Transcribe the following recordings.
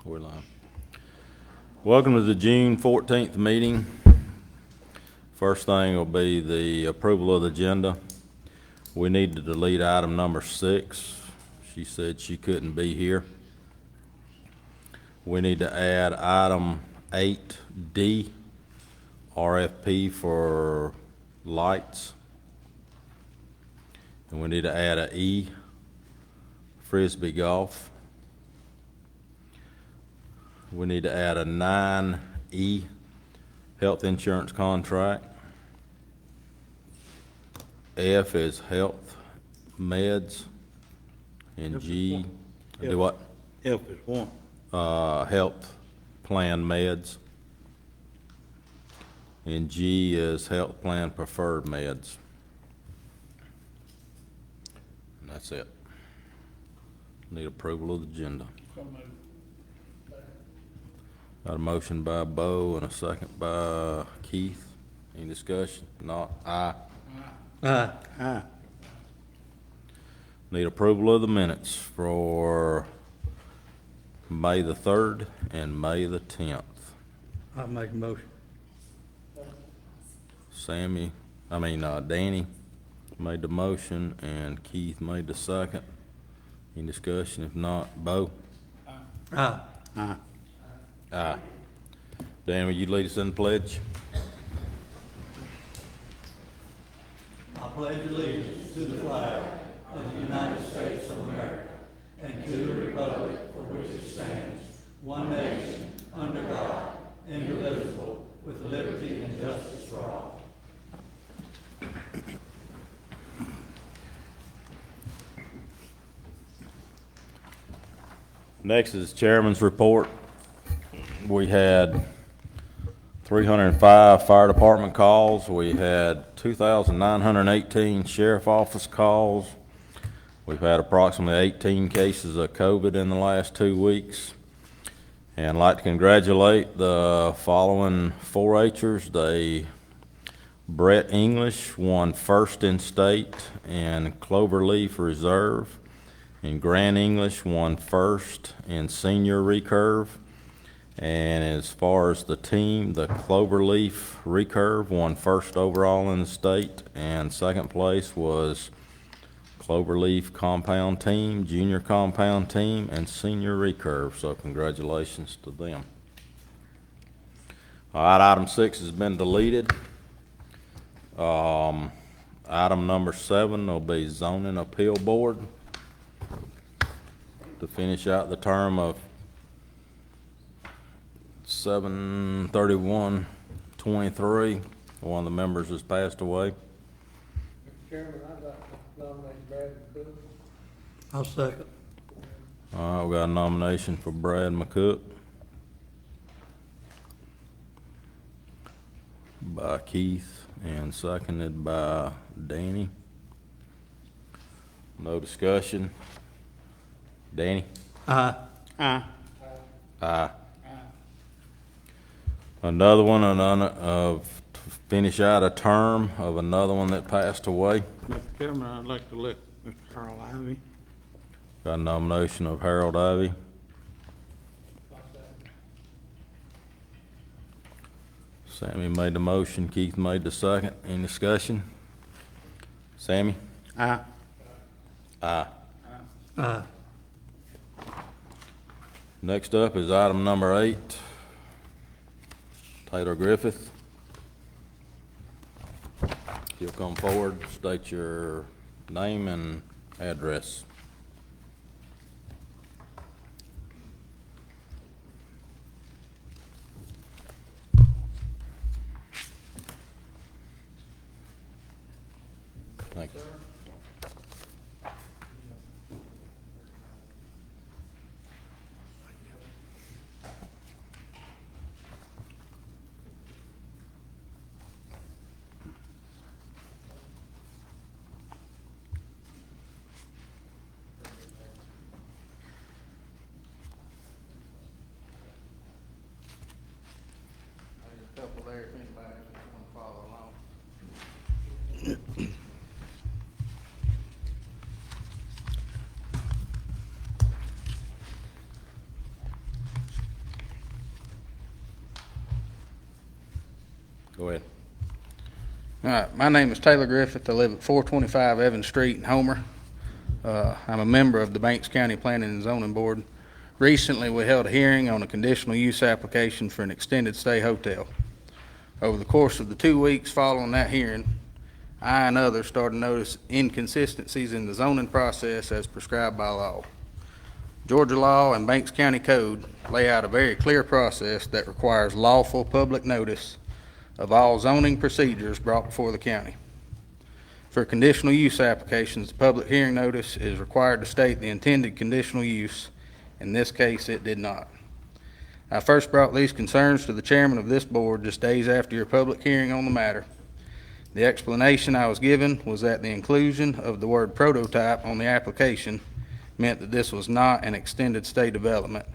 We're live. Welcome to the June 14th meeting. First thing will be the approval of the agenda. We need to delete item number 6. She said she couldn't be here. We need to add item 8D, RFP for lights. And we need to add a E, Frisbee golf. We need to add a 9E, health insurance contract. F is health meds. And G, do what? F is one. Health plan meds. And G is health plan preferred meds. And that's it. Need approval of the agenda. Got a motion by Bo and a second by Keith. Any discussion? Not? Aye. Aye. Need approval of the minutes for May the 3rd and May the 10th. I'll make a motion. Danny made the motion and Keith made the second. Any discussion? If not, Bo? Aye. Aye. Aye. Dan, will you lead us in the pledge? I pledge allegiance to the flag of the United States of America and to the republic for which it stands, one nation, under God, indivisible, with liberty and justice for all. Next is Chairman's report. We had 305 fire department calls. We had 2,918 sheriff office calls. We've had approximately 18 cases of COVID in the last 2 weeks. And I'd like to congratulate the following 4-H'ers. Brett English won first in state in Cloverleaf Reserve. And Grant English won first in senior recurve. And as far as the team, the Cloverleaf recurve won first overall in the state, and second place was Cloverleaf compound team, junior compound team, and senior recurve. So congratulations to them. All right, item 6 has been deleted. Item number 7 will be zoning appeal board to finish out the term of 7/31/23. One of the members has passed away. Mr. Chairman, I'd like to nominate Brad McCook. I'll second. All right, we got a nomination for Brad McCook by Keith and seconded by Danny. No discussion. Danny? Aye. Aye. Another one of to finish out a term of another one that passed away. Mr. Chairman, I'd like to let Mr. Harold Ivy. Got a nomination of Harold Ivy. Sammy made the motion, Keith made the second. Any discussion? Sammy? Aye. Aye. Aye. Next up is item number 8. Taylor Griffith. You'll come forward, state your name and address. Thank you. Go ahead. All right, my name is Taylor Griffith. I live at 425 Evans Street in Homer. I'm a member of the Banks County Planning and Zoning Board. Recently, we held a hearing on a conditional use application for an extended stay hotel. Over the course of the 2 weeks following that hearing, I and others started to notice inconsistencies in the zoning process as prescribed by law. Georgia law and Banks County Code lay out a very clear process that requires lawful public notice of all zoning procedures brought before the county. For conditional use applications, the public hearing notice is required to state the intended conditional use. In this case, it did not. I first brought these concerns to the chairman of this board just days after your public hearing on the matter. The explanation I was given was that the inclusion of the word prototype on the application meant that this was not an extended stay development,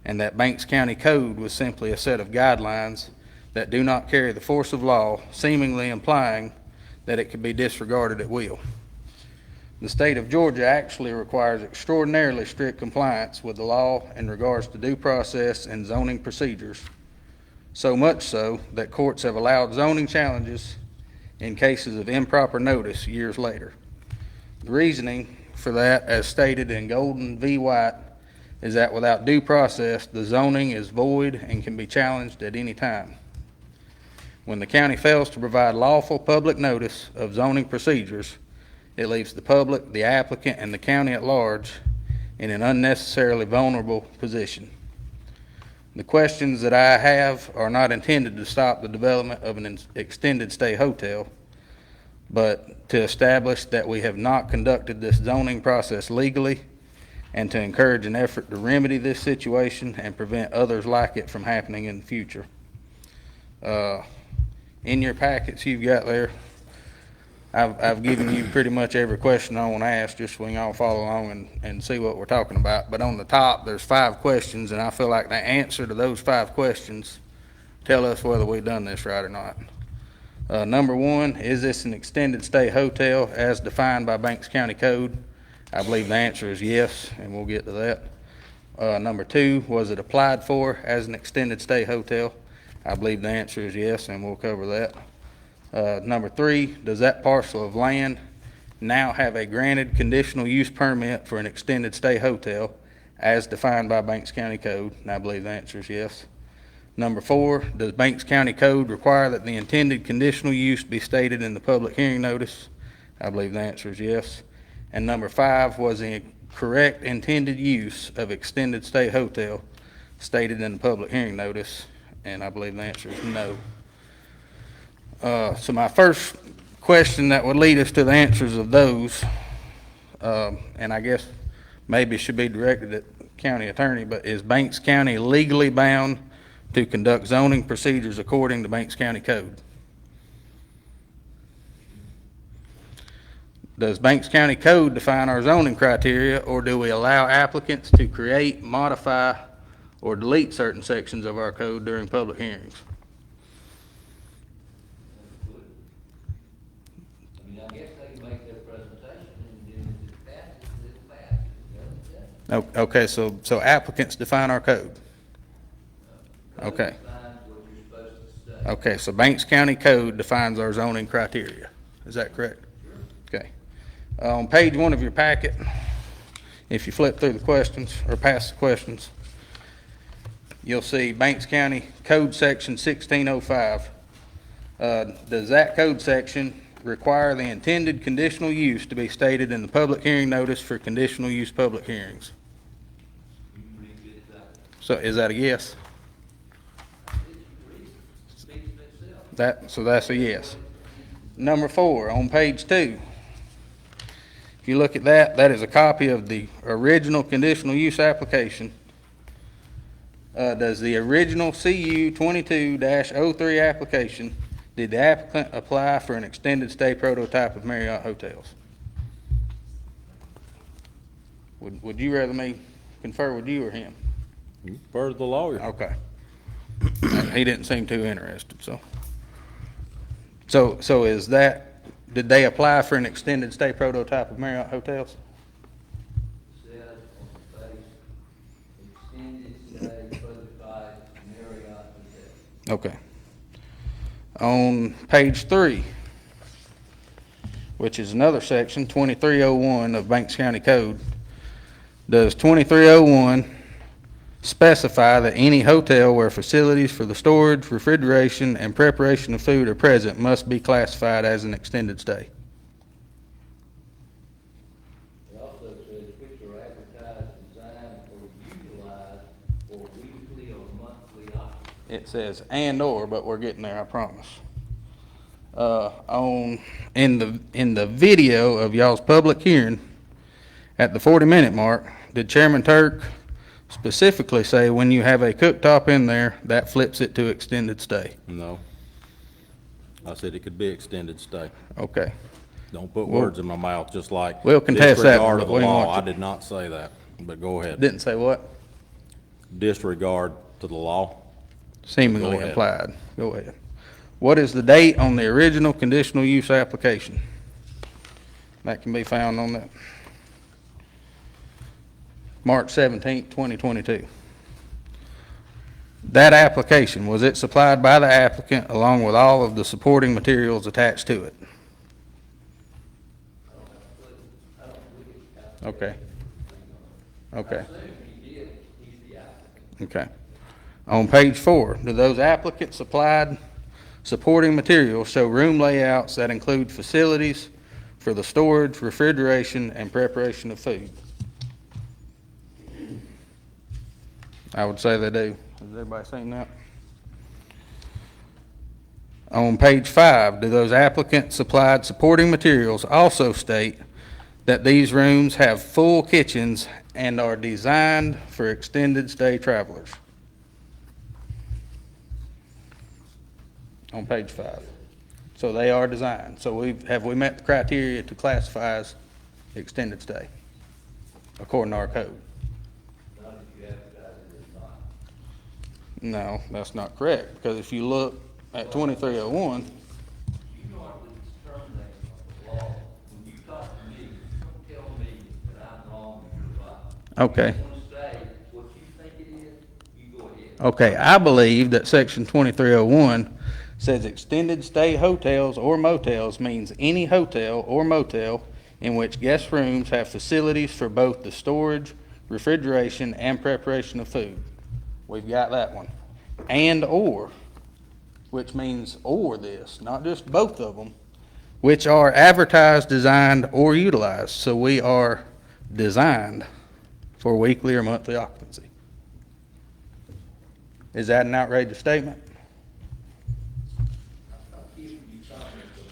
and that Banks County Code was simply a set of guidelines that do not carry the force of law, seemingly implying that it could be disregarded at will. The state of Georgia actually requires extraordinarily strict compliance with the law in regards to due process and zoning procedures, so much so that courts have allowed zoning challenges in cases of improper notice years later. The reasoning for that, as stated in Golden v. White, is that without due process, the zoning is void and can be challenged at any time. When the county fails to provide lawful public notice of zoning procedures, it leaves the public, the applicant, and the county at large in an unnecessarily vulnerable position. The questions that I have are not intended to stop the development of an extended stay hotel, but to establish that we have not conducted this zoning process legally and to encourage an effort to remedy this situation and prevent others like it from happening in the future. In your packets you've got there, I've given you pretty much every question I want to ask, just so we can all follow along and see what we're talking about. But on the top, there's 5 questions, and I feel like the answer to those 5 questions tell us whether we've done this right or not. Number 1, is this an extended stay hotel as defined by Banks County Code? I believe the answer is yes, and we'll get to that. Number 2, was it applied for as an extended stay hotel? I believe the answer is yes, and we'll cover that. Number 3, does that parcel of land now have a granted conditional use permit for an extended stay hotel as defined by Banks County Code? And I believe the answer is yes. Number 4, does Banks County Code require that the intended conditional use be stated in the public hearing notice? I believe the answer is yes. And number 5, was the correct intended use of extended stay hotel stated in the public hearing notice? And I believe the answer is no. So my first question that would lead us to the answers of those, and I guess maybe should be directed at the county attorney, but is Banks County legally bound to conduct zoning procedures according to Banks County Code? Does Banks County Code define our zoning criteria, or do we allow applicants to create, modify, or delete certain sections of our code during public hearings? I mean, I guess they can make their presentation and then if it passes, it passes. Okay, so applicants define our code. Okay. Defines what you're supposed to say. Okay, so Banks County Code defines our zoning criteria. Is that correct? Okay. On page 1 of your packet, if you flip through the questions or past the questions, you'll see Banks County Code Section 1605. Does that code section require the intended conditional use to be stated in the public hearing notice for conditional use public hearings? So is that a yes? So that's a yes. Number 4, on page 2. If you look at that, that is a copy of the original conditional use application. Does the original CU 22-03 application, did the applicant apply for an extended stay prototype of Marriott hotels? Would you rather me confer with you or him? You prefer to the lawyer. Okay. He didn't seem too interested, So is that, did they apply for an extended stay prototype of Marriott hotels? Says on the face, extended stay prototype Marriott Hotel. Okay. On page 3, which is another section, 2301 of Banks County Code, does 2301 specify that any hotel where facilities for the storage, refrigeration, and preparation of food are present must be classified as an extended stay? It also says which are advertised, designed, or utilized for weekly or monthly occupancy. It says and/or, but we're getting there, I promise. In the video of y'all's public hearing, at the 40-minute mark, did Chairman Turk specifically say when you have a cooktop in there, that flips it to extended stay? No. I said it could be extended stay. Okay. Don't put Well, words in my mouth, just like we'll contest that one, disregard of but the we law. want I to- did not say that, but go ahead. Didn't say what? Disregard to the law. Seemingly Go ahead. applied. Go ahead. What is the date on the original conditional use application? That can be found on that. March 17th, 2022. That application, was it supplied by the applicant along with all of the supporting materials attached to it? Okay. Okay. Okay. On page 4, do those applicant supplied supporting materials show room layouts that include facilities for the storage, refrigeration, and preparation of food? I would say they do. Has everybody seen that? On page 5, do those applicant supplied supporting materials also state that these rooms have full kitchens and are designed for extended stay travelers? On page 5. So they are designed. So have we met the criteria to classify as extended stay according to our code? Not if you advertise it as not. No, that's not correct, because if you look at 2301, You know, I believe it's terminating of the law. When you talk to me, you don't tell me that I'm wrong and you're right. okay. If you want to say what you think it is, you go ahead. Okay, I believe that section 2301 says extended stay hotels or motels means any hotel or motel in which guest rooms have facilities for both the storage, refrigeration, and preparation of food. We've got that one. And or, which means or this, not just both of them, which are advertised, designed, or utilized. So we are designed for weekly or monthly occupancy. Is that an outrageous statement?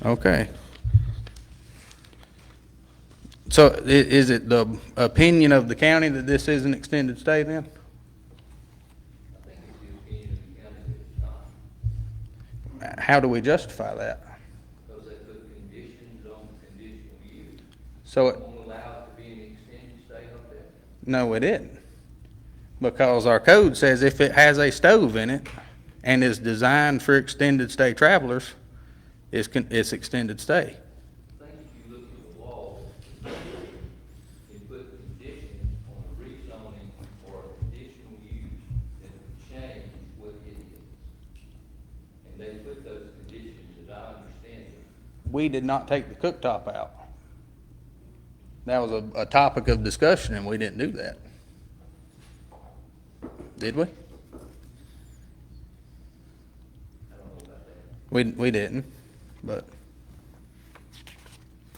Okay. So is it the opinion of the county that this is an extended stay then? I think it's the opinion of the county that it's not, How do we justify that? because they put conditions on the conditional use. So, it Won't allow it to be an extended stay hotel. no, it didn't. Because our code says if it has a stove in it and is designed for extended stay travelers, it's extended stay. I think if you look at the law, and put conditions on a rezoning or a conditional use, that would change what it is. And they put those conditions, as I understand it. We did not take the cooktop out. That was a topic of discussion and we didn't do that. Did we? I don't know about that. We didn't, but.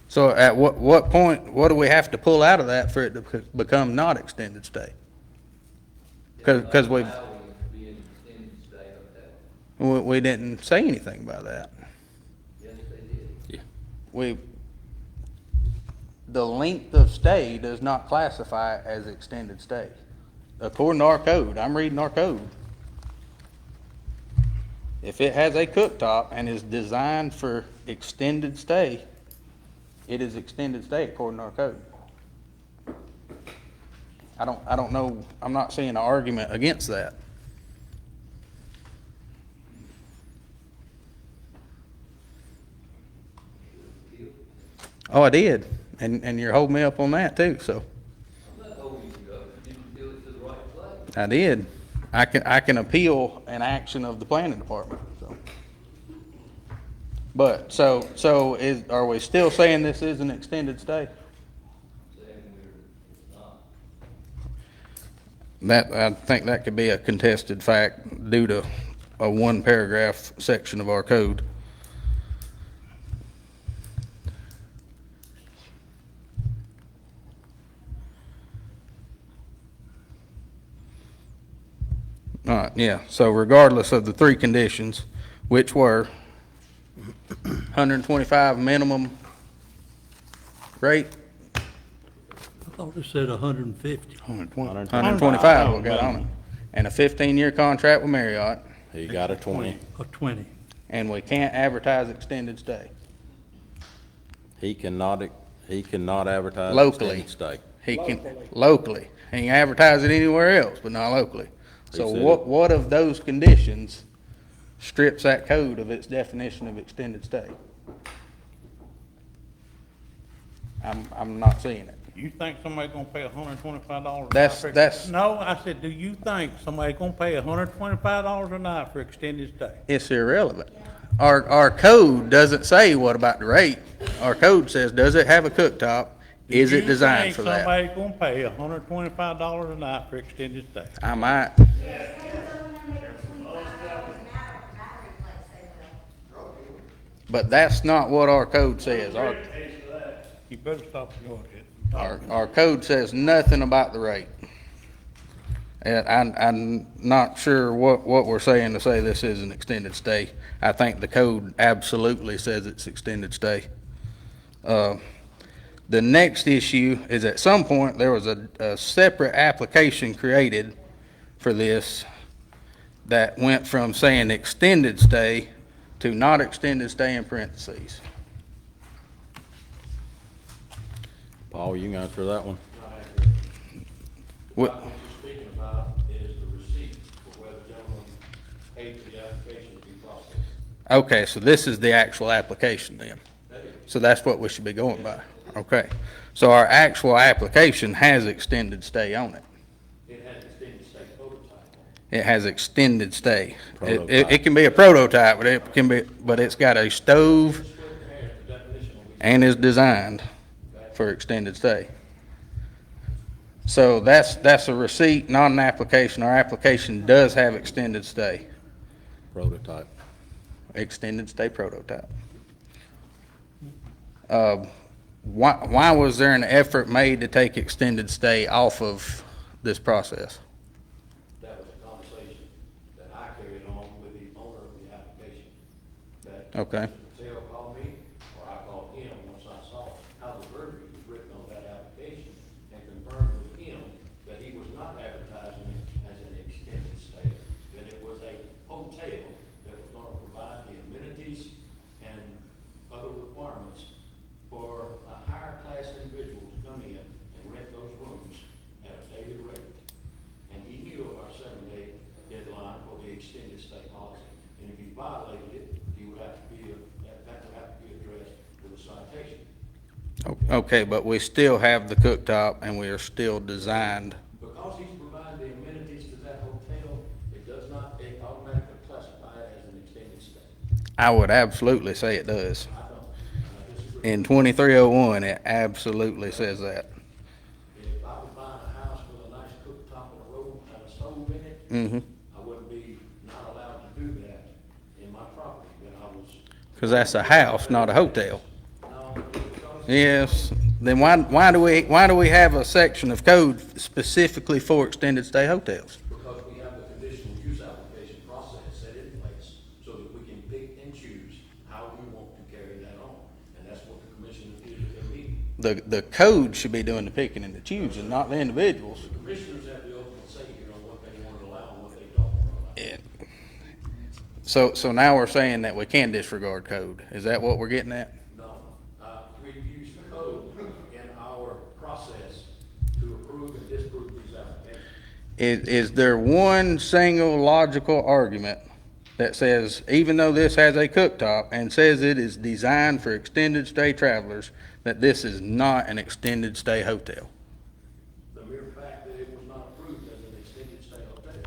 So at what point, what do we have to pull out of that for it to become not extended stay? Because Allowing it to be an extended stay hotel. we didn't say anything about that. Yes, they did. The length of stay does not classify as extended stay. According to our code, I'm reading our code. If it has a cooktop and is designed for extended stay, it is extended stay according to our code. I don't know, I'm not seeing an argument against that. Oh, I did, and you're holding me up on that too, so. I'm not holding you up, you didn't do it to the right place. I did. I can appeal an action of the planning department, so. But, are we still saying this is an extended stay? That, I think that could be a contested fact due to a one paragraph section of our code. All right, yeah, so regardless of the three conditions, which were 125 minimum rate, I thought it said 150. 125 we got on it, and a 15-year contract with Marriott, He got a 20. Or 20. and we can't advertise extended stay. He cannot advertise Locally. extended stay. He can, locally, he can advertise it anywhere else, but not locally. So He said what of those conditions strips that code of its definition of extended stay? I'm not seeing it. You think somebody's gonna pay $125? That's- No, I said, do you think somebody's gonna pay $125 a night for extended stay? It's irrelevant. Our code doesn't say what about the rate. Our code says, does it have a cooktop? Is it designed for Do you that? think somebody's gonna pay $125 a night for extended stay? I might. But that's not what our code says. You better stop doing it. Our code says nothing about the rate. And I'm not sure what we're saying to say this is an extended stay. I think the code absolutely says it's extended stay. The next issue is at some point there was a separate application created for this that went from saying extended stay to not extended stay in parentheses. Paul, you can answer that one. What, What you're speaking about is the receipt for where the gentleman paid for the application to be processed. okay, so this is the actual application then. So that's what we should be going by. Okay. So our actual application has extended stay on it. It has extended state prototype on it. It has extended stay. Prototype. It can be a prototype, but it's got a stove Has the definition will be and is designed for extended stay. So that's a receipt, not an application. Our application does have extended stay. Prototype. Extended stay prototype. Why was there an effort made to take extended stay off of this process? that was a conversation that I carried on with the owner of the application. That Okay. Mr. Patel called me, or I called him once I saw how the verbiage was written on that application, and confirmed with him that he was not advertising it as an extended stay, that it was a hotel that was gonna provide the amenities and other requirements for a higher class individual to come in and rent those rooms at a daily rate. And he knew of our 7-day deadline for the extended stay policy. And if he violated it, he would have to be, that would have to be addressed with a citation. Okay, but we still have the cooktop and we are still designed. Because he's providing the amenities to that hotel, it does not automatically classify it as an extended stay. I would absolutely say it does. I don't, I disagree. In 2301, it absolutely says that. If I was buying a house with a nice cooktop and a room and a stove in it, Mhm. I wouldn't be not allowed to do that in my property, but I was, Because that's a house, not a hotel. no, because Yes, then why do we have a section of code specifically for extended stay hotels? because we have the conditional use application process set in place so that we can pick and choose how we want to carry that on. And that's what the commission did at their meeting. The code should be doing the picking and the choosing, not the individuals. The commissioners have the ultimate say here on what they want to allow and what they don't want to allow. So now we're saying that we can disregard code. Is that what we're getting at? No, we've used the code in our process to approve and disapprove these applications. Is there one single logical argument that says, even though this has a cooktop and says it is designed for extended stay travelers, that this is not an extended stay hotel? The mere fact that it was not approved as an extended stay hotel.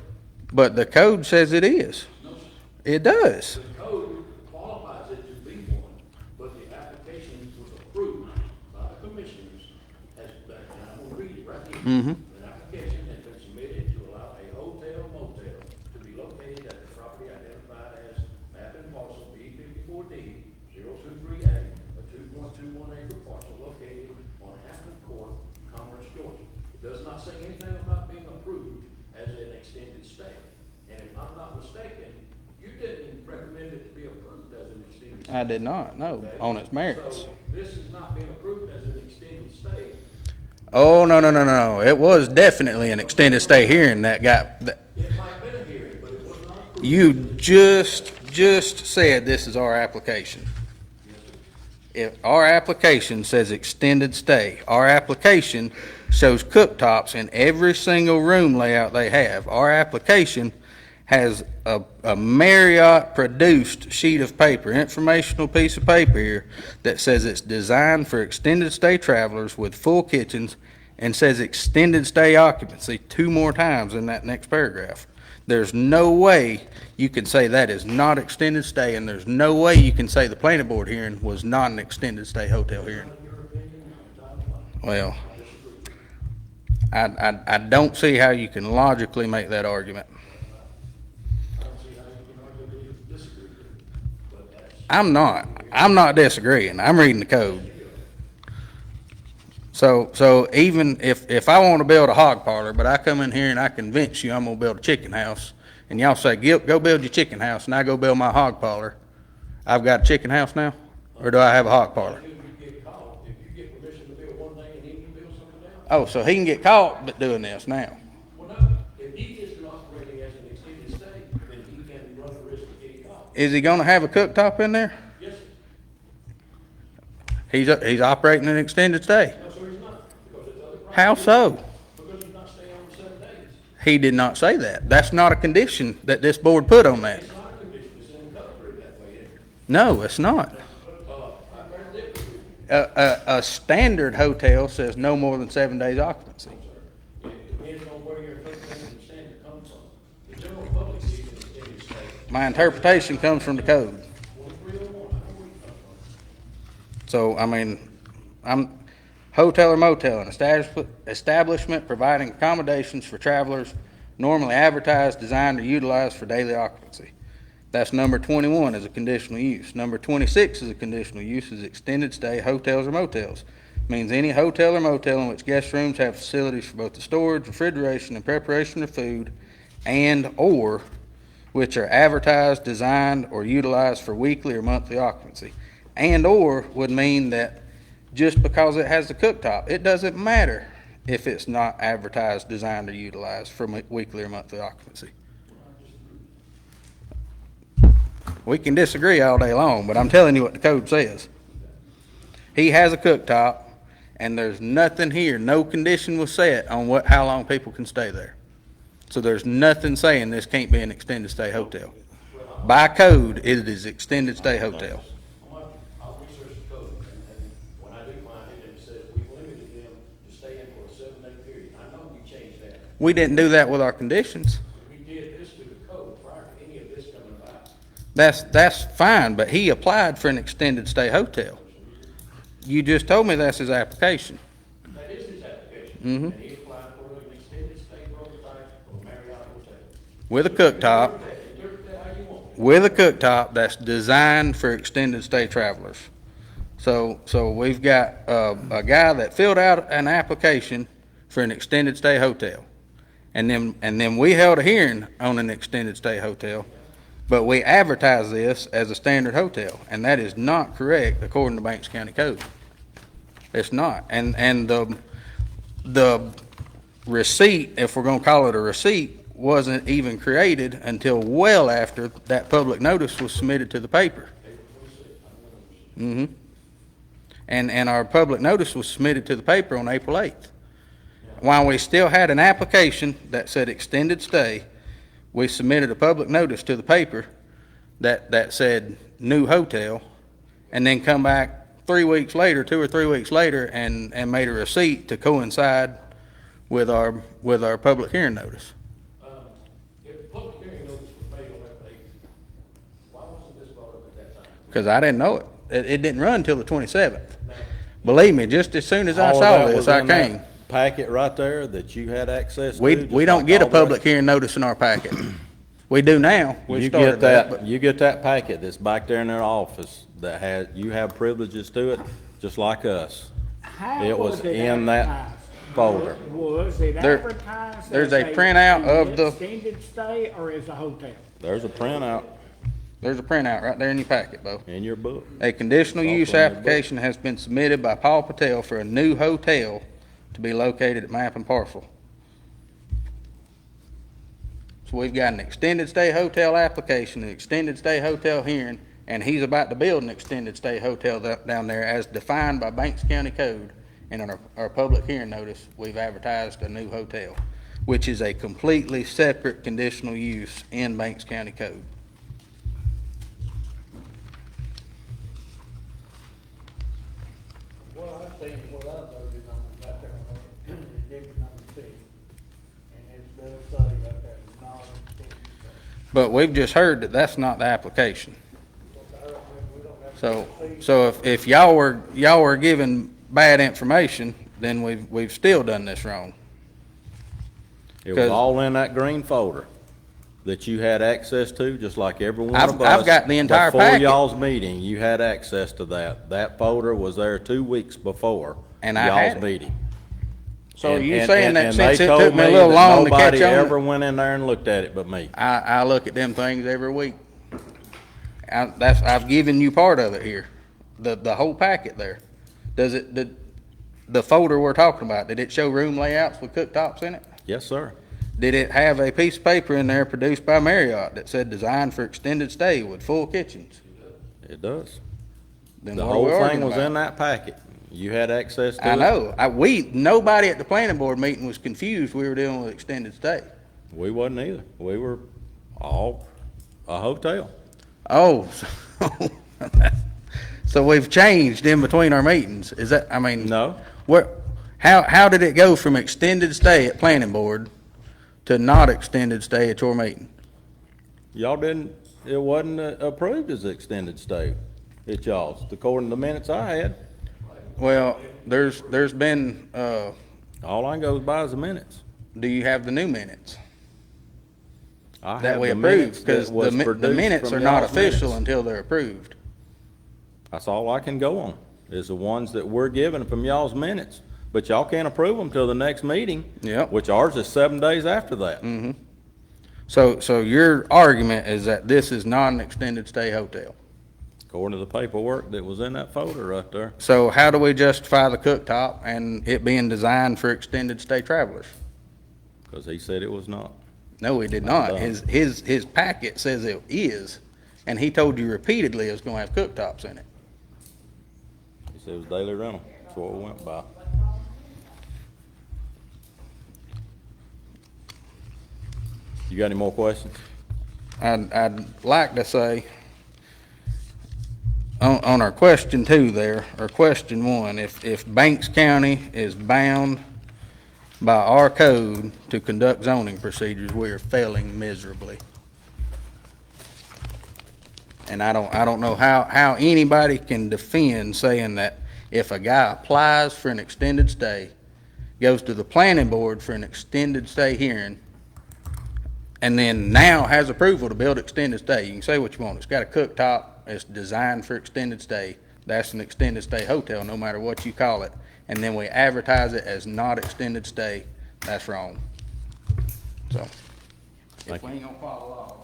But the code says it is. No, sir. It does. The code qualifies it to be one, Mm-hmm. An application has been submitted to allow a hotel motel to be located at the property identified as map and parcel B 54D 023A, a 2.21 acre parcel located on Hampton Court, Commerce, Georgia. It does not say anything about being approved as an extended stay. And if I'm not mistaken, you didn't recommend it to be approved as an extended stay. I did not, no, on its merits. So this is not being approved as an extended stay. Oh, no, no, no, no, no. It was definitely an extended stay hearing that got, It might have been a hearing, but it was not approved. you just said this is our application. If our application says extended stay, our application shows cooktops in every single room layout they have. Our application has a Marriott-produced sheet of paper, informational piece of paper here, that says it's designed for extended stay travelers with full kitchens, and says extended stay occupancy 2 more times in that next paragraph. There's no way you can say that is not extended stay, and there's no way you can say the planning board hearing was not an extended stay hotel hearing. Well, I don't see how you can logically make that argument. I'm not disagreeing. I'm reading the code. So even if I want to build a hog parlor, but I come in here and I convince you I'm gonna build a chicken house, and y'all say, go build your chicken house, and I go build my hog parlor, I've got a chicken house now? Or do I have a hog parlor? If you get caught, if you get permission to build one thing and then you build something else. Oh, so he can get caught but doing this now? Well, no, if he is operating as an extended stay, then he can run the risk of getting caught. Is he gonna have a cooktop in there? Yes, He's operating an extended stay. no, sir, he's not, because it's other property. How so? Because he's not staying on the 7 days. He did not say that. That's not a condition that this board put on that. It's not a condition, it's in the code that way, is it? No, it's not. I read it. A standard hotel says no more than 7 days occupancy. It depends on where your code standard comes from. The general public sees an extended stay. My interpretation comes from the code. 2301, I know where you come from. So, I mean, I'm hotel or motel, an establishment providing accommodations for travelers normally advertised, designed, or utilized for daily occupancy. That's number 21 is a conditional use. Number 26 is a conditional use, is extended stay hotels or motels. Means any hotel or motel in which guest rooms have facilities for both the storage, refrigeration, and preparation of food, and/or which are advertised, designed, or utilized for weekly or monthly occupancy. And/or would mean that just because it has the cooktop, it doesn't matter if it's not advertised, designed, or utilized for weekly or monthly occupancy. We can disagree all day long, but I'm telling you what the code says. He has a cooktop, and there's nothing here, no condition was set on how long people can stay there. So there's nothing saying this can't be an extended stay hotel. By code, it is extended stay hotel. I'll research the code, and when I do find it, it says we've limited them to stay in for a 7-day period. I know we changed that. We didn't do that with our conditions. We did this to the code prior to any of this coming about. That's fine, but he applied for an extended stay hotel. You just told me that's his application. That is his application. Mhm. And he applied for an extended stay prototype of Marriott Hotel. With a cooktop, Interpret that how you want. with a cooktop that's designed for extended stay travelers. So we've got a guy that filled out an application for an extended stay hotel. And then we held a hearing on an extended stay hotel, but we advertised this as a standard hotel, and that is not correct according to Banks County Code. It's not. And the receipt, if we're gonna call it a receipt, wasn't even created until well after that public notice was submitted to the paper. And our public notice was submitted to the paper on April 8th. While we still had an application that said extended stay, we submitted a public notice to the paper that said new hotel, and then come back 3 weeks later, 2 or 3 weeks later, and made a receipt to coincide with our public hearing notice. If the public hearing notice was made on that date, why wasn't this brought up at that time? Because I didn't know it. It didn't run until the 27th. Believe me, just as soon as I All of saw that this, was I in that- came. packet right there that you had access to? We just don't like get a all the rest? public hearing notice in our packet. We do now. We You started get that, that, but you get that packet that's back there in their office that has, you have privileges to it, just like us. How It was it in that advertised? folder. Was it There- advertised? there's as a printout of the- Extended stay or as a hotel? There's a printout there's a printout right there in your packet, Bo. in your book. A conditional Also use in your book. application has been submitted by Paul Patel for a new hotel to be located at Map and Parcel. So we've got an extended stay hotel application, an extended stay hotel hearing, and he's about to build an extended stay hotel down there as defined by Banks County Code. And on our public hearing notice, we've advertised a new hotel, which is a completely separate conditional use in Banks County Code. Well, I think what I voted on was right there on exhibit number 6. And it does say right there, non-extended stay. But we've just heard that that's not the application. I don't, we don't have. So if y'all were given bad information, then we've still done this wrong. It was 'Cause- all in that green folder that you had access to, just like every one I've- of us. I've got the entire Before packet. y'all's meeting, you had access to that. That folder was there 2 weeks before And I had y'all's it. meeting. So And- you and- saying and- that and since they it told took me a me little that long to catch nobody on, ever went in there and looked at it but me. I look at them things every week. I've given you part of it here, the whole packet there. Does it, the folder we're talking about, did it show room layouts with cooktops in it? Yes, sir. Did it have a piece of paper in there produced by Marriott that said designed for extended stay with full kitchens? It does. Then The what are whole we thing arguing was about? in that packet. You had access to it. I know. Nobody at the planning board meeting was confused we were dealing with extended stay. We wasn't either. We were all a hotel. Oh, so we've changed in between our meetings. Is that, I mean. No. How did it go from extended stay at planning board to not extended stay at your meeting? Y'all didn't, it wasn't approved as extended stay at y'all's, according to the minutes I had. Well, there's been, All I goes by is the minutes. do you have the new minutes I that have we the minutes approved? that Because was the produced minutes from are not y'all's official minutes. until they're approved. That's all I can go on, is the ones that we're given from y'all's minutes. But y'all can't approve them till the next meeting. Yep. Which ours is 7 days after that. So your argument is that this is not an extended stay hotel. According to the paperwork that was in that folder right there. So how do we justify the cooktop and it being designed for extended stay travelers? Because he said it was not. No, he did not. done. His packet says it is, and he told you repeatedly it was gonna have cooktops in it. He said it was daily rental. That's what we went by. You got any more questions? I'd like to say, on our question 2 there, or question 1, if Banks County is bound by our code to conduct zoning procedures, we are failing miserably. And I don't know how anybody can defend saying that if a guy applies for an extended stay, goes to the planning board for an extended stay hearing, and then now has approval to build extended stay. You can say what you want. It's got a cooktop. It's designed for extended stay. That's an extended stay hotel, no matter what you call it. And then we advertise it as not extended stay. That's wrong. So, if we ain't gonna follow law.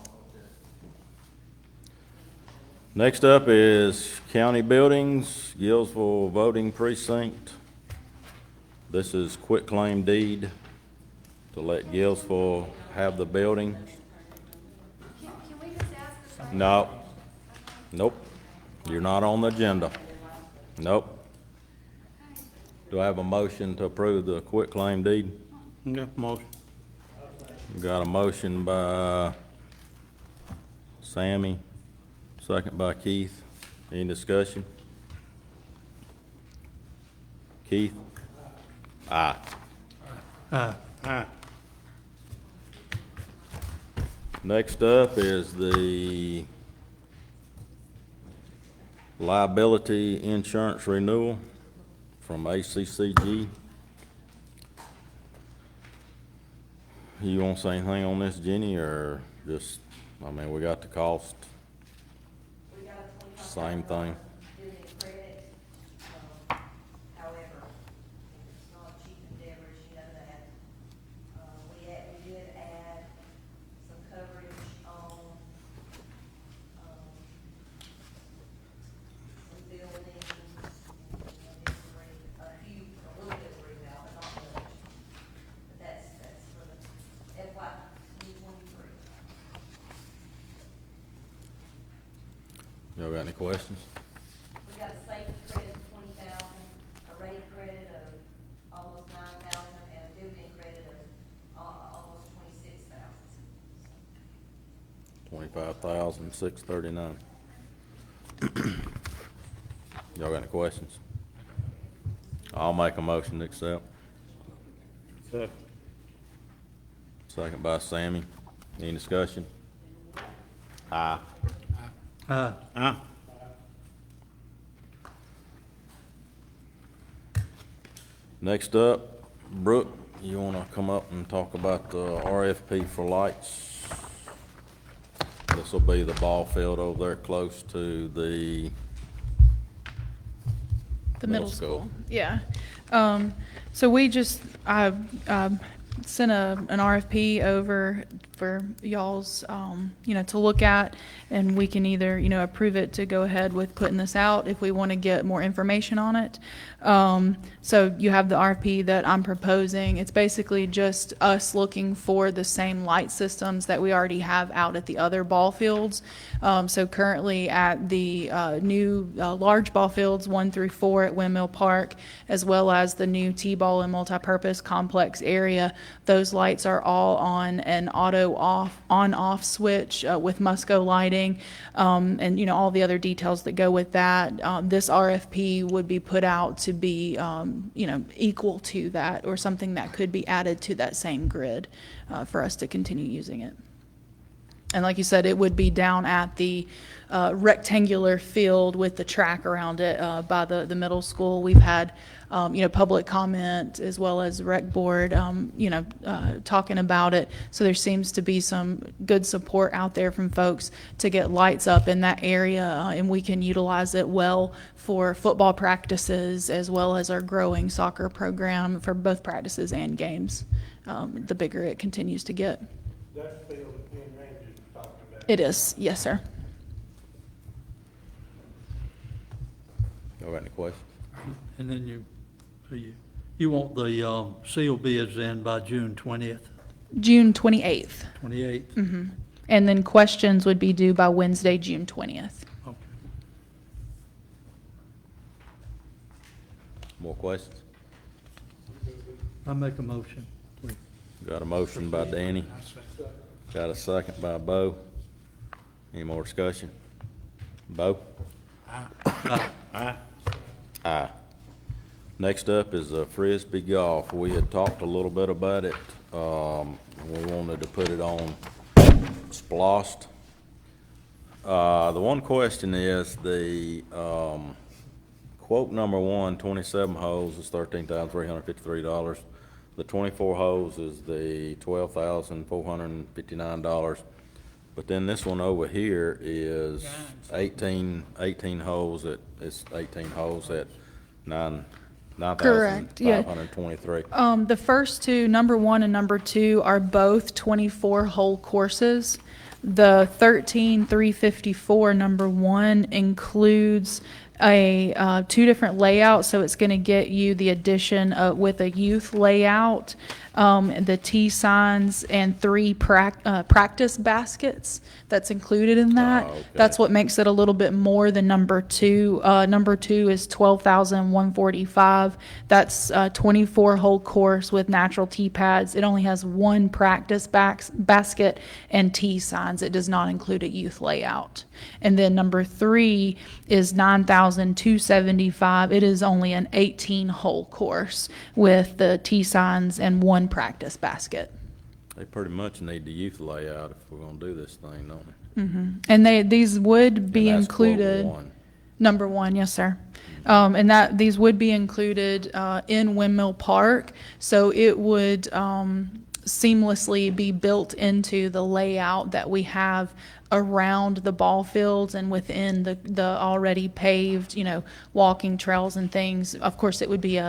Next up is county buildings, Gillsville voting precinct. This is quitclaim deed to let Gillsville have the building. Can we just ask for something? No. Nope. You're not on the agenda. Nope. Do I have a motion to approve the quitclaim deed? Yeah, motion. Got a motion by Sammy, second by Keith. Any discussion? Keith? Aye. Aye. Next up is the liability insurance renewal from ACCG. you want to say anything on this, Jenny, or just, I mean, we got the cost, We got a 25 same thing. building credit, however, it's not a cheap endeavor, as you know that. We did add some coverage on, some buildings, a little bit of rehab, but not much. But that's for the FY 2023. Y'all got any questions? We got a safety credit of 20,000, a rate credit of almost 9,000, and a dividend credit of almost 26,000. 25,639. Y'all got any questions? I'll make a motion to accept. Second by Sammy. Any discussion? Aye. Next up, Brooke, you wanna come up and talk about the RFP for lights? This'll be the ball field over there close to the The Middle middle school. school, yeah. So we just, I sent an RFP over for y'all's, to look at, and we can either, approve it to go ahead with putting this out if we want to get more information on it. So you have the RFP that I'm proposing. It's basically just us looking for the same light systems that we already have out at the other ball fields. So currently at the new large ball fields, 1 through 4 at Windmill Park, as well as the new T-ball and multipurpose complex area, those lights are all on an auto on-off switch with Musco lighting, and all the other details that go with that. This RFP would be put out to be equal to that, or something that could be added to that same grid for us to continue using it. And like you said, it would be down at the rectangular field with the track around it by the middle school. We've had, public comment as well as rec board, talking about it. So there seems to be some good support out there from folks to get lights up in that area, and we can utilize it well for football practices as well as our growing soccer program for both practices and games, the bigger it continues to get. That field that Ken Range is talking about. It is, yes, sir. Y'all got any questions? And then you want the seal bids in by June 20th, June 28th. 28th? And then questions would be due by Wednesday, June 20th. Okay. More questions? I make a motion. Got a motion by Danny. Got a second by Bo. Any more discussion? Bo? Aye. Next up is Frisbee Golf. We had talked a little bit about it. We wanted to put it on Splost. The one question is the quote number one, 27 holes is $13,353. The 24 holes is the $12,459. But then this one over here is 18 holes it's 18 holes at Correct, yeah. $9,523. The first two, number 1 and number 2, are both 24-hole courses. The 13,354 number 1 includes a 2 different layouts, so it's going to get you the addition of, with a youth layout, the T signs, and 3 practice baskets that's included in that. Oh, okay. That's what makes it a little bit more than number 2. Number 2 is $12,145. That's a 24-hole course with natural tee pads. It only has 1 practice basket and tee signs. It does not include a youth layout. And then number 3 is $9,275. It is only an 18-hole course with the tee signs and 1 practice basket. They pretty much need the youth layout if we're gonna do this thing, don't they? And these would be And that's quote included. one. Number 1, yes, sir. And these would be included in Windmill Park. So it would seamlessly be built into the layout that we have around the ball fields and within the already paved, walking trails and things. Of course, it would be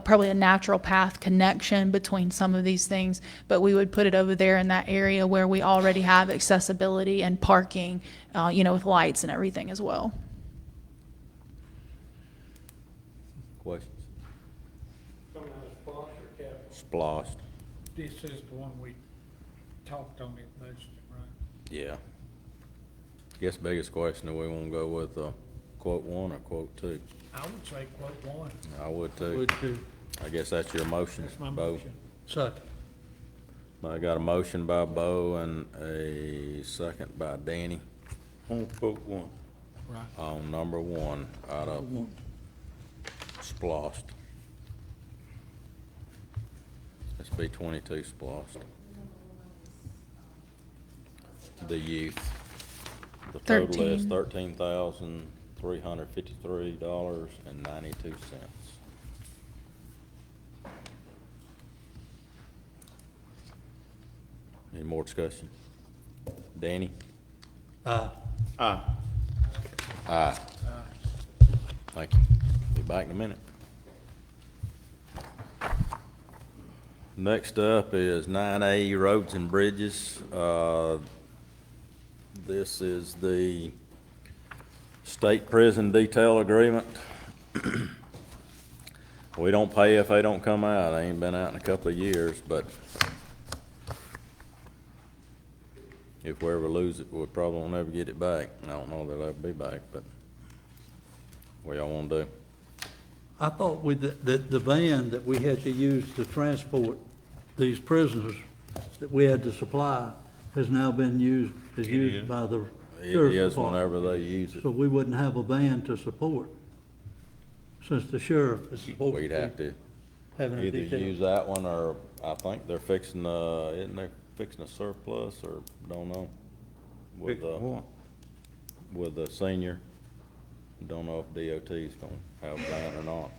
probably a natural path connection between some of these things, but we would put it over there in that area where we already have accessibility and parking, with lights and everything as well. Questions? Coming out of Splash or capital? Splost. This is the one we talked on it, budget, right? Yeah. Guess biggest question, do we want to go with quote 1 or quote 2? I would say quote 1. I would too. Would you, I guess that's your motion, That's my Bo. motion. second. I got a motion by Bo and a second by Danny On quote 1. Right. on number 1 out of Splost. It's B-22 Splost. The youth. The total is $13,353.92. Any more discussion? Danny? Aye. Aye. Aye. Thank you. Be back in a minute. Next up is 9A Roads and Bridges. This is the state prison detail agreement. We don't pay if they don't come out. They ain't been out in a couple of years, but if we ever lose it, we probably won't ever get it back. I don't know that it'll ever be back, but what y'all wanna do? I thought the van that we had to use to transport these prisoners that we had to supply has now been used by the It sheriff's is department. whenever they use it. So we wouldn't have a van to support, since the sheriff is supposed to We'd have to having a either detail. use that one, or I think they're fixing, isn't they fixing a surplus, or don't know? With, with the senior, don't know if DOT's gonna have that or not.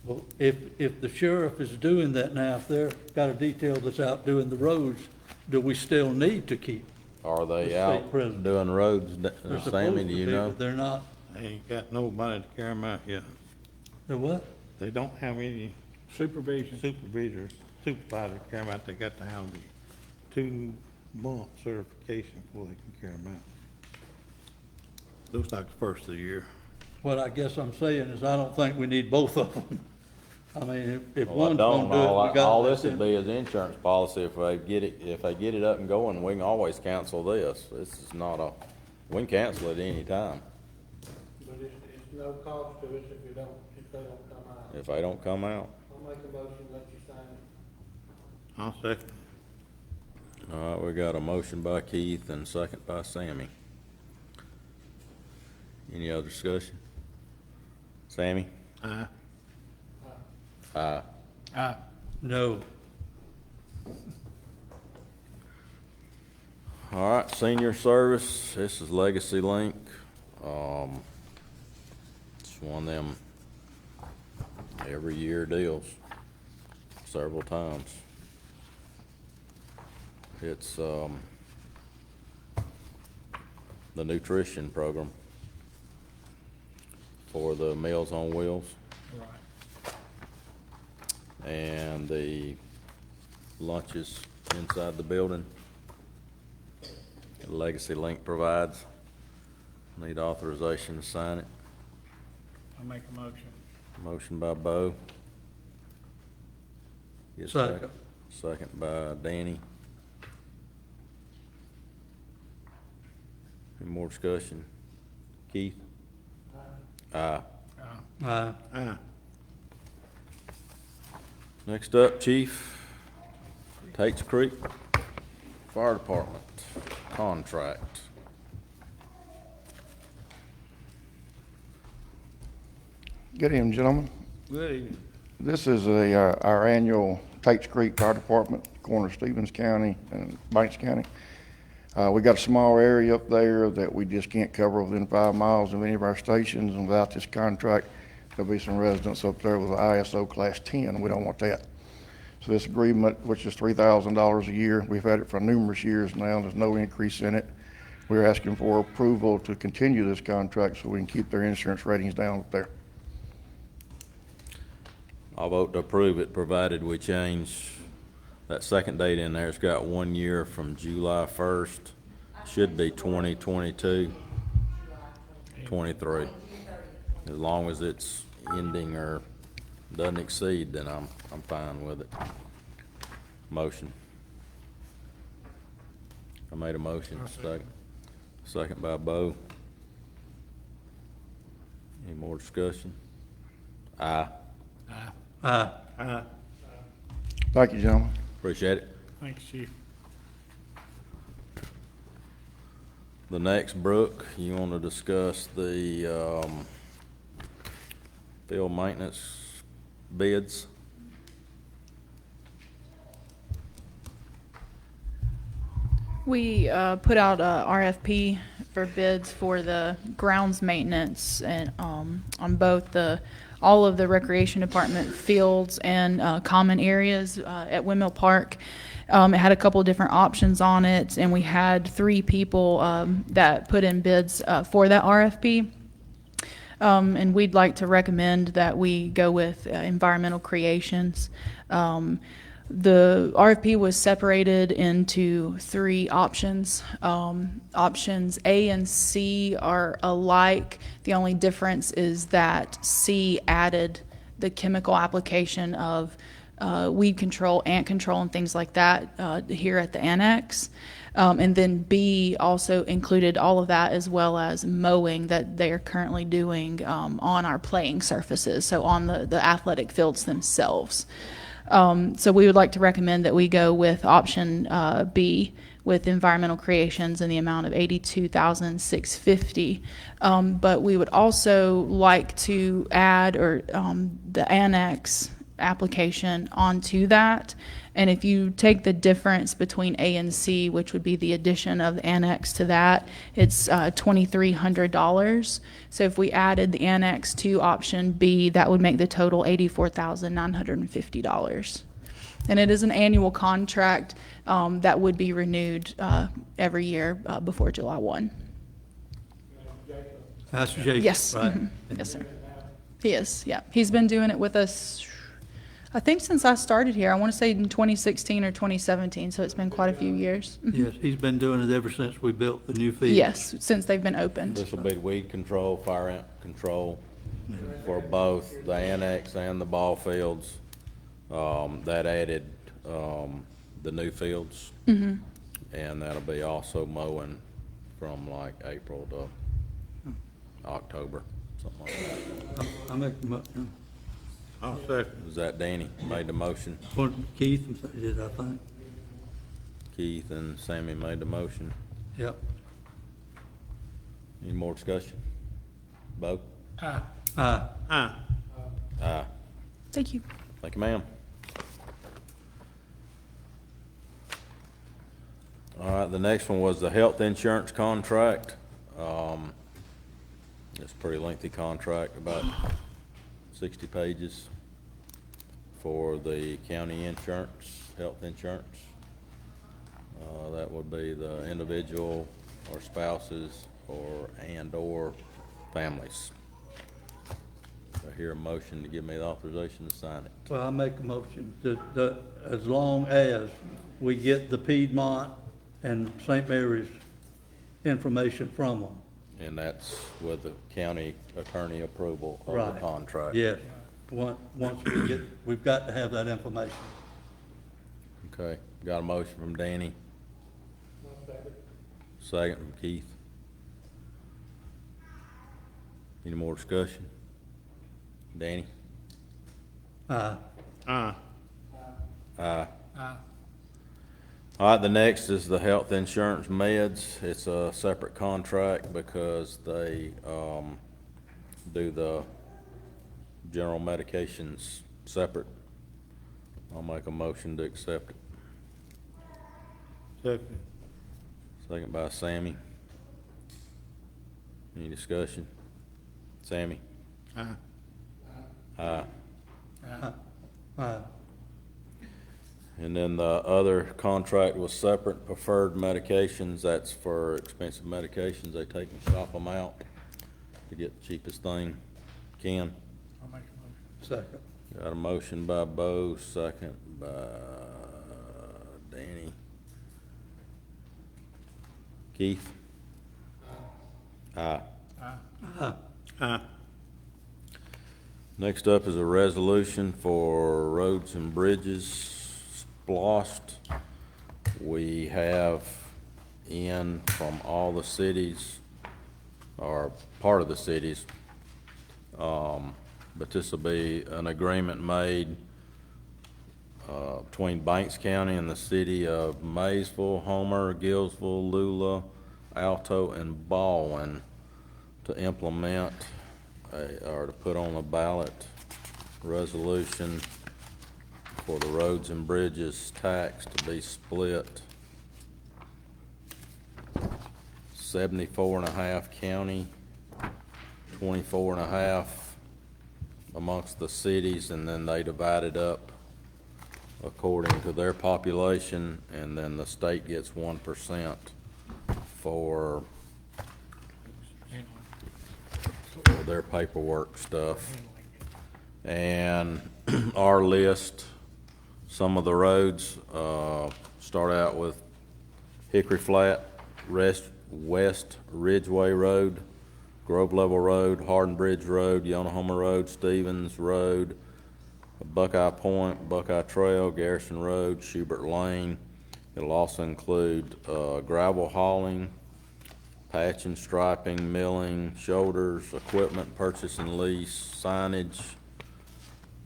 Well, if the sheriff is doing that now, if they're got a detail that's out doing the roads, do we still need to keep? Are The they state out prison. doing roads, They're Sammy, supposed do to you be, know? but they're not. They ain't got nobody to carry them out yet. They're what? They don't have any Supervision. supervisors to carry them out. They got to have the 2-month certification before they can carry them out. Looks like the first of the year. What I guess I'm saying is I don't think we need both of them. I mean, if Well, I one's don't gonna do know. it, we gotta. All let this would them- be is insurance policy. If they get it up and going, we can always cancel this. This is not we can cancel it any time But it's no cost to us if they don't come out. if they don't come out. I'll make a motion, let you sign it. I'll second. All right, we got a motion by Keith and second by Sammy. Any other discussion? Sammy? Aye. Aye. No. All right, senior service, this is Legacy Link. It's one of them every year deals, several times. It's, the nutrition program for the Meals on Wheels Right. and the lunches inside the building. Legacy Link provides. Need authorization to sign it. I'll make a motion. Motion by Bo. Get a Second. Second by Danny. Any more discussion? Keith? Aye. Aye. Aye. Next up, Chief, Tates Creek Fire Department contract. Good evening, gentlemen. Good evening. This is our annual Tates Creek Fire Department, corner of Stevens County and Banks County. We got a small area up there that we just can't cover within 5 miles of any of our stations, and without this contract, there'll be some residents up there with an ISO class 10. We don't want that. So this agreement, which is $3,000 a year, we've had it for numerous years now. There's no increase in it. We're asking for approval to continue this contract so we can keep their insurance ratings down up there. I'll vote to approve it, provided we change that second date in there. It's got 1 year from July 1st. Should be 2022, 23. As long as it's ending or doesn't exceed, then I'm fine with it. Motion. I made a motion, second. Second by Bo. Any more discussion? Aye. Aye. Thank you, gentlemen. Appreciate it. Thanks, Chief. The next, Brooke, you want to discuss the field maintenance bids? We put out a RFP for bids for the grounds maintenance and on both all of the recreation department fields and common areas at Windmill Park. It had a couple of different options on it, and we had 3 people that put in bids for that RFP. And we'd like to recommend that we go with Environmental Creations. The RFP was separated into 3 options. Options A and C are alike. The only difference is that C added the chemical application of weed control, ant control, and things like that here at the annex. And then B also included all of that as well as mowing that they are currently doing on our playing surfaces, so on the athletic fields themselves. So we would like to recommend that we go with option B with Environmental Creations in the amount of $82,650. But we would also like to add the annex application onto that. And if you take the difference between A and C, which would be the addition of the annex to that, it's $2,300. So if we added the annex to option B, that would make the total $84,950. And it is an annual contract that would be renewed every year before July 1. That's Jason, Yes. right? Mhm. Yes, sir. He is, yeah. He's been doing it with us, I think, since I started here. I want to say in 2016 or 2017, so it's been quite a few years. Mhm. Yes, he's been doing it ever since we built the new field. Yes, since they've been opened. This will be weed control, fire ant control for both the annex and the ball fields. That added the new fields. Mhm. And that'll be also mowing from like April to October, something like that. I make the motion. I'll second. Is that Danny made the motion? Keith did, I think. Keith and Sammy made the motion. Yep. Any more discussion? Bo? Aye. Aye. Aye. Aye. Thank you. Thank you, ma'am. All right, the next one was the health insurance contract. It's a pretty lengthy contract, about 60 pages for the county insurance, health insurance. That would be the individual or spouses or families. I hear a motion to give me the authorization to sign it. Well, I make a motion that as long as we get the Piedmont and St. Mary's information from them. And that's with the county attorney approval of the Right. contract. Yes, once we get, we've got to have that information. Okay, got a motion from Danny. Second from Keith. Any more discussion? Danny? Aye. Aye. Aye. Aye. All right, the next is the health insurance meds. It's a separate contract because they do the general medications separate. I'll make a motion to accept it. Second. Second by Sammy. Any discussion? Sammy? Aye. Aye. Aye. And then the other contract was separate, preferred medications, that's for expensive medications, they take and shop them out to get the cheapest thing can. I'll make a motion. Second. Got a motion by Bo, second by Danny. Keith? Aye. Aye. Next up is a resolution for roads and bridges, SPLOST. We have in from all the cities, or part of the cities, but this will be an agreement made between Banks County and the city of Maysville, Homer, Gillsville, Lula, Alto, and Baldwin to implement or to put on a ballot resolution for the roads and bridges tax to be split 74.5 county, 24.5 amongst the cities, and then they divide it up according to their population, and then the state gets 1% for their paperwork stuff. And our list, some of the roads, start out with Hickory Flat, West Ridgeway Road, Grove Level Road, Hardin Bridge Road, Yonohama Road, Stevens Road, Buckeye Point, Buckeye Trail, Garrison Road, Schubert Lane. It'll also include gravel hauling, patching, striping, milling, shoulders, equipment purchase and lease, signage,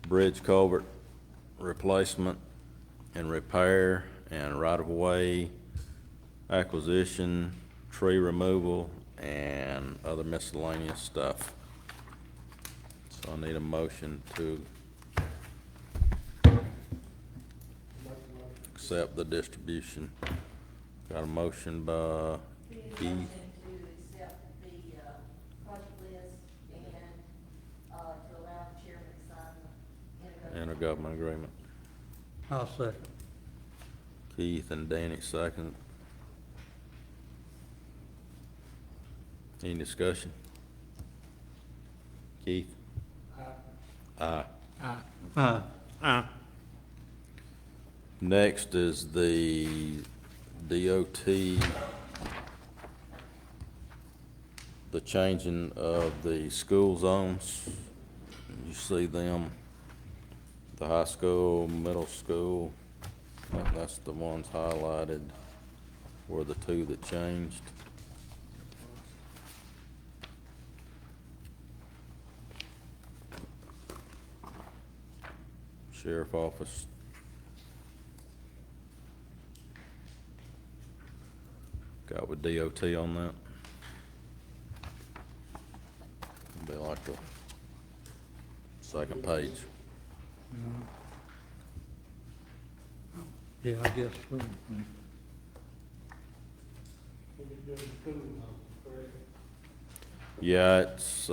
bridge culvert replacement and repair, and right-of-way acquisition, tree removal, and other miscellaneous stuff. So I need a motion to accept the distribution. Got a motion by Keith. To accept the, project list and, to allow the chairman to sign the Intergovernmental agreement. I'll second. Keith and Danny second. Any discussion? Keith? Aye. Aye. Next is the DOT, the changing of the school zones. You see them, the high school, middle school, that's the ones highlighted were the two that changed. Sheriff office. Got with DOT on that. Be like the second page. Yeah, I guess so. Yeah, it's,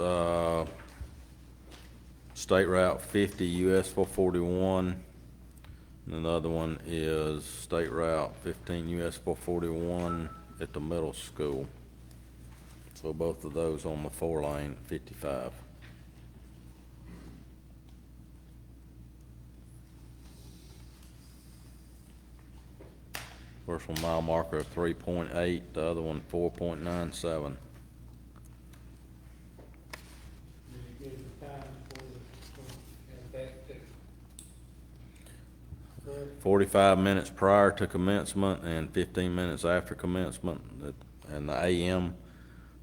State Route 50, US 441. And then the other one is State Route 15, US 441 at the middle school. So both of those on the 4-lane 55. First one mile marker of 3.8, the other one 4.97. 45 minutes prior to commencement and 15 minutes after commencement. And the AM,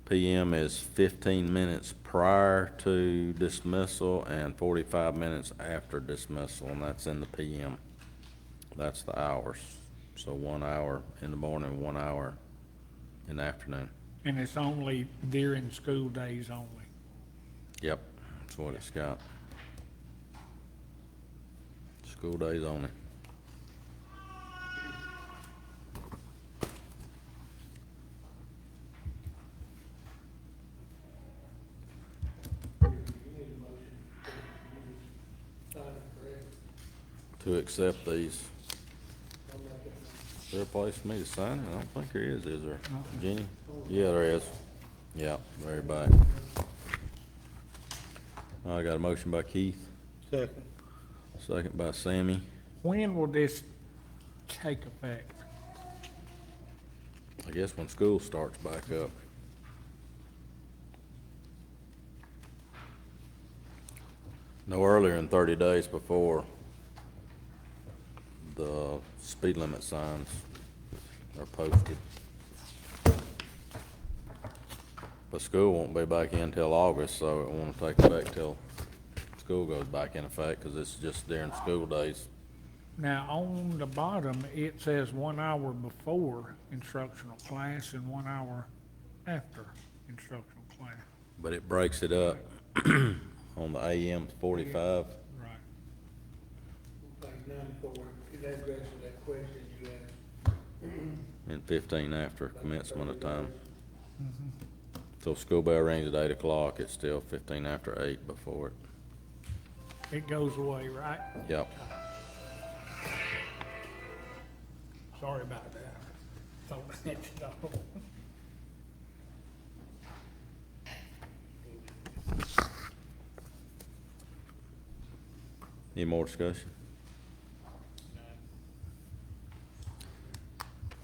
PM is 15 minutes prior to dismissal and 45 minutes after dismissal, and that's in the PM. That's the hours. So 1 hour in the morning, 1 hour in the afternoon. And it's only during school days only. Yep, that's what it's got. School days only. To accept these. Is there a place for me to sign it? I don't think there is there? Jenny? Yeah, there is. Yeah, very back. I got a motion by Keith, Second. second by Sammy. When will this take effect? I guess when school starts back up. No earlier than 30 days before the speed limit signs are posted. But school won't be back in till August, so it won't take effect till school goes back in effect, because it's just during school days. Now, on the bottom, it says 1 hour before instructional class and 1 hour after instructional class. But it breaks it up on the AM 45. Right. Page 94, it addresses that question you asked. And 15 after commencement of time. So school bell rings at 8 o'clock, it's still 15 after 8 before it. It goes away, right? Yep. Sorry about that. Thought that you know. Any more discussion?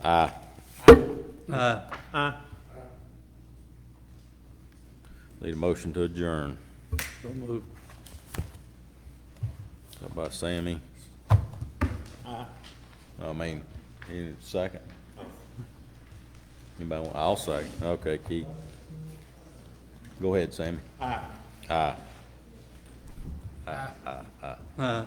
Aye. Aye. Need a motion to adjourn. So moved. That by Sammy. Aye. I mean, any second? Anybody want, I'll second. Okay, Keith. Go ahead, Sammy. Aye. Aye. Aye, aye, aye. Aye.